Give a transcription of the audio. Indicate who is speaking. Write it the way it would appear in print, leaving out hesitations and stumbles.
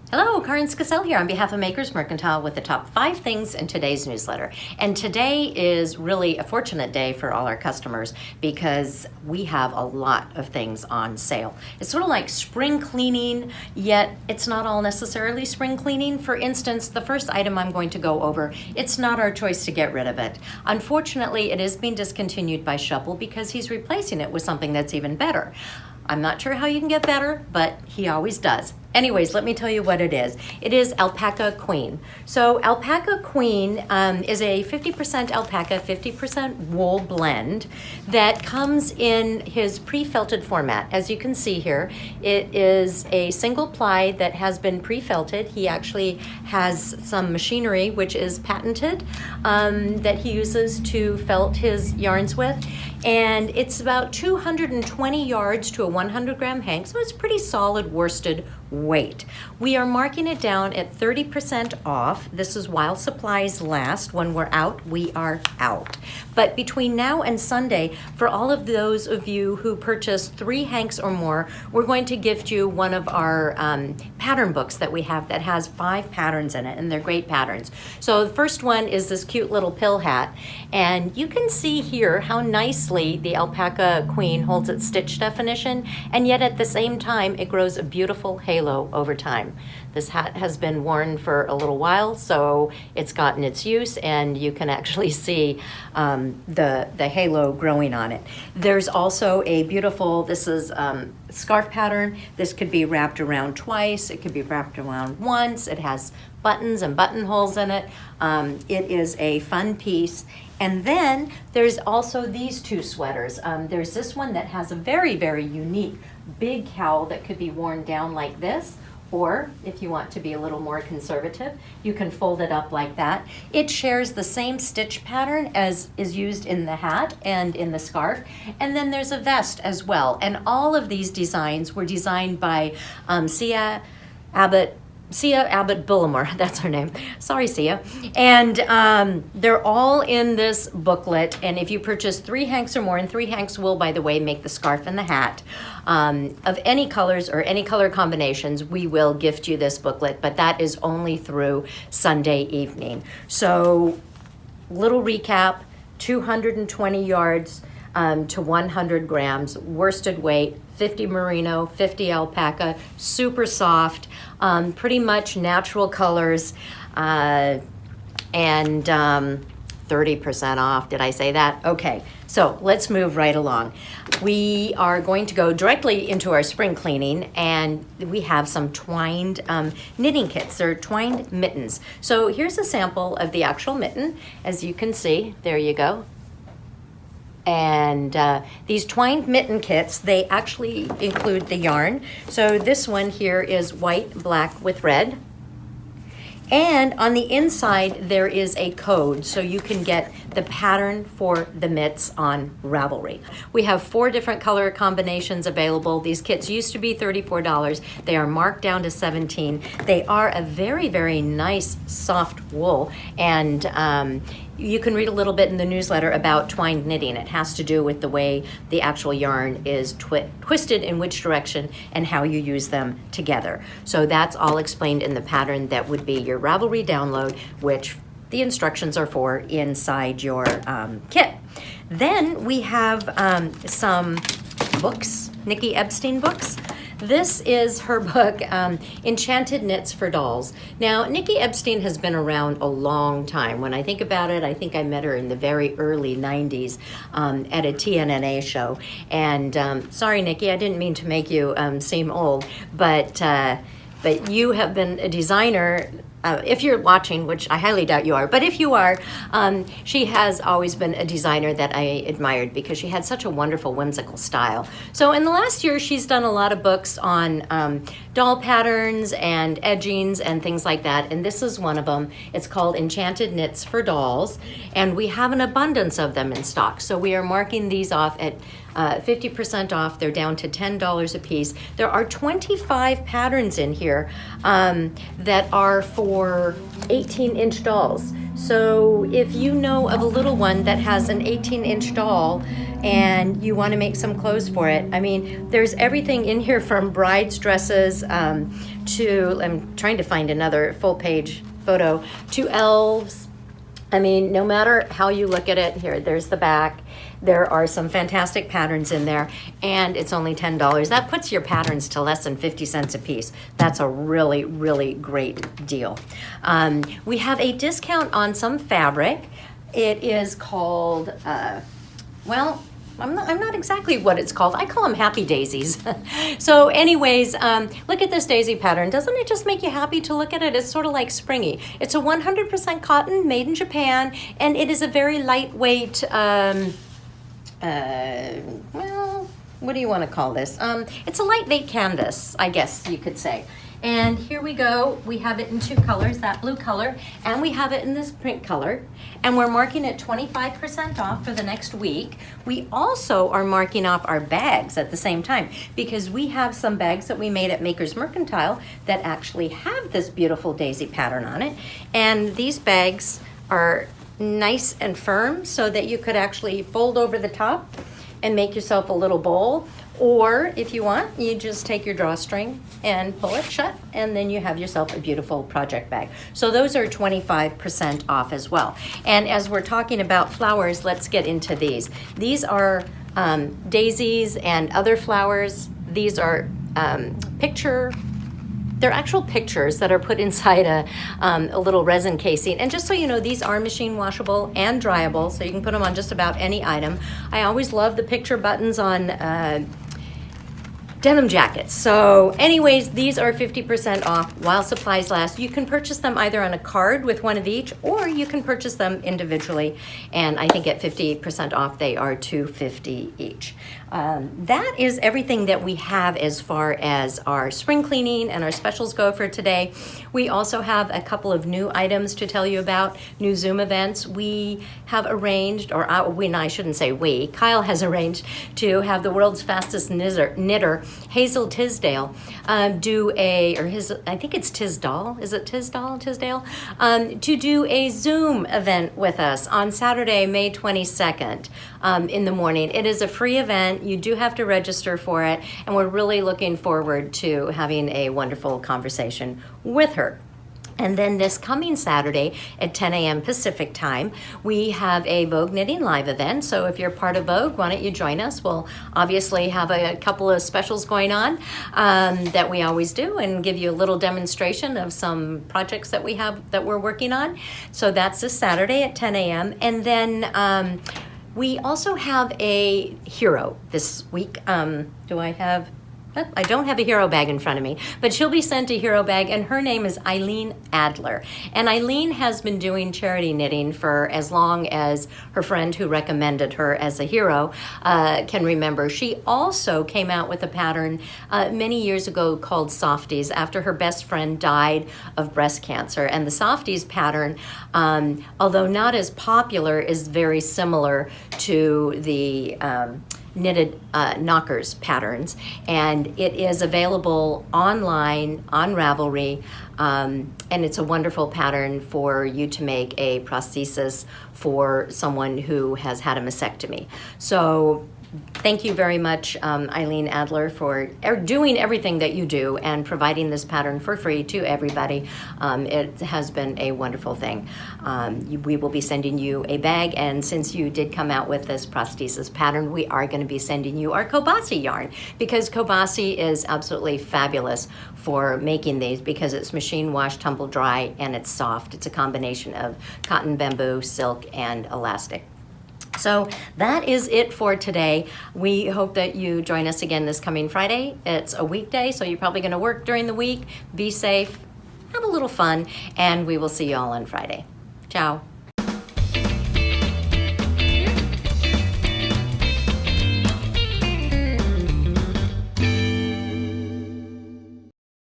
Speaker 1: Hello, Karin here on behalf of Makers Mercantile with the top 5 things in today's newsletter. And today is really a fortunate day for all our customers because we have a lot of things on sale. It's sort of like spring cleaning, yet it's not all necessarily spring cleaning. For instance, the first item I'm going to go over, it's not our choice to get rid of it. Unfortunately, it is being discontinued by Shuffle because he's replacing it with something that's even better. I'm not sure how you can get better, but he always does. Anyways, let me tell you what it is. It is Alpaca Queen. So Alpaca Queen is a 50% alpaca, 50% wool blend that comes in his pre-felted format. As you can see here, it is a single ply that has been pre-felted. He actually has some machinery which is patented that he uses to felt his yarns with. And it's about 220 yards to a 100 gram hank, so it's pretty solid worsted weight. We are marking it down at 30% off. This is while supplies last. When we're out, we are out. But between now and Sunday, for all of those of you who purchase 3 hanks or more, we're going to gift you one of our pattern books that we have that has 5 patterns in it, and they're great patterns. So the first one is this cute little pill hat, and you can see here how nicely the Alpaca Queen holds its stitch definition, and yet at the same time it grows a beautiful halo over time. This hat has been worn for a little while, so it's gotten its use, and you can actually see the halo growing on it. There's also a beautiful, this is scarf pattern. This could be wrapped around twice. It could be wrapped around once. It has buttons and buttonholes in it. It is a fun piece. And then there's also these 2 sweaters. There's this one that has a very, very unique big cowl that could be worn down like this, or if you want to be a little more conservative, you can fold it up like that. It shares the same stitch pattern as is used in the hat and in the scarf. And then there's a vest as well. And all of these designs were designed by Sia Abbott Bullimore, that's her name. Sorry, Sia. And they're all in this booklet. And if you purchase 3 hanks or more, and 3 hanks will, by the way, make the scarf and the hat, of any colors or any color combinations, we will gift you this booklet, but that is only through Sunday evening. So, little recap, 220 yards to 100 grams, worsted weight, 50 merino, 50 alpaca, super soft, pretty much natural colors, and 30% off. Did I say that? Okay, so let's move right along. We are going to go directly into our spring cleaning, and we have some twined knitting kits. They're twined mittens. So here's a sample of the actual mitten. As you can see, there you go. And these twined mitten kits, they actually include the yarn. So this one here is white, black with red. And on the inside, there is a code, so you can get the pattern for the mitts on Ravelry. We have 4 different color combinations available. These kits used to be $34. They are marked down to $17. They are a very, very nice, soft wool, and you can read a little bit in the newsletter about twined knitting. It has to do with the way the actual yarn is twisted in which direction and how you use them together. So that's all explained in the pattern that would be your Ravelry download, which the instructions are for inside your kit. Then we have some books, Nicky Epstein books. This is her book, Enchanted Knits for Dolls. Now, Nicky Epstein has been around a long time. When I think about it, I think I met her in the very early 90s at a TNNA show. And sorry, Nicky, I didn't mean to make you seem old, but you have been a designer. If you're watching, which I highly doubt you are, but if you are, she has always been a designer that I admired because she had such a wonderful, whimsical style. So in the last year, she's done a lot of books on doll patterns and edgings and things like that, and this is one of them. It's called Enchanted Knits for Dolls, and we have an abundance of them in stock. So we are marking these off at 50% off. They're down to $10 a piece. There are 25 patterns in here that are for 18-inch dolls. So if you know of a little one that has an 18-inch doll and you want to make some clothes for it, I mean, there's everything in here from bride's dresses to, I'm trying to find another full page photo, to elves. I mean, no matter how you look at it, here, there's the back. There are some fantastic patterns in there, and it's only $10. That puts your patterns to less than 50 cents a piece. That's a really, really great deal. We have a discount on some fabric. It is called, well, I'm not exactly what it's called. I call them happy daisies. So anyways, look at this daisy pattern. Doesn't it just make you happy to look at it? It's sort of like springy. It's a 100% cotton made in Japan, and it is a very lightweight, well, what do you want to call this? It's a lightweight canvas, I guess you could say. And here we go. We have it in two colors, that blue color, and we have it in this print color. And we're marking it 25% off for the next week. We also are marking off our bags at the same time, because we have some bags that we made at Maker's Mercantile that actually have this beautiful daisy pattern on it. And these bags are nice and firm so that you could actually fold over the top and make yourself a little bowl. Or if you want, you just take your drawstring and pull it shut, and then you have yourself a beautiful project bag. So those are 25% off as well. And as we're talking about flowers, let's get into these. These are daisies and other flowers. These are they're actual pictures that are put inside a little resin casing. And just so you know, these are machine washable and dryable, so you can put them on just about any item. I always love the picture buttons on denim jackets. So anyways, these are 50% off while supplies last. You can purchase them either on a card with one of each, or you can purchase them individually. And I think at 50% off, they are $2.50 each. That is everything that we have as far as our spring cleaning and our specials go for today. We also have a couple of new items to tell you about, new Zoom events. We have arranged, or I shouldn't say we, Kyle has arranged to have the world's fastest knitter, Hazel Tisdale, do I think it's Tisdall, is it Tisdale, to do a Zoom event with us on Saturday, May 22nd in the morning. It is a free event. You do have to register for it, and we're really looking forward to having a wonderful conversation with her. And then this coming Saturday at 10 a.m. Pacific time, we have a Vogue Knitting Live event. So if you're part of Vogue, why don't you join us? We'll obviously have a couple of specials going on that we always do, and give you a little demonstration of some projects that we have that we're working on. So that's this Saturday at 10 a.m. And then we also have a hero this week. I don't have a hero bag in front of me, but she'll be sent a hero bag, and her name is Eileen Adler. And Eileen has been doing charity knitting for as long as her friend who recommended her as a hero can remember. She also came out with a pattern many years ago called Softies after her best friend died of breast cancer. And the Softies pattern, although not as popular, is very similar to the knitted knockers patterns, and it is available online on Ravelry, and it's a wonderful pattern for you to make a prosthesis for someone who has had a mastectomy. So thank you very much, Eileen Adler, for doing everything that you do and providing this pattern for free to everybody. It has been a wonderful thing. We will be sending you a bag, and since you did come out with this prosthesis pattern, we are going to be sending you our Kobasi yarn, because Kobasi is absolutely fabulous for making these, because it's machine wash, tumble dry, and it's soft. It's a combination of cotton, bamboo, silk, and elastic. So that is it for today. We hope that you join us again this coming Friday. It's a weekday, so you're probably going to work during the week. Be safe, have a little fun, and we will see you all on Friday. Ciao.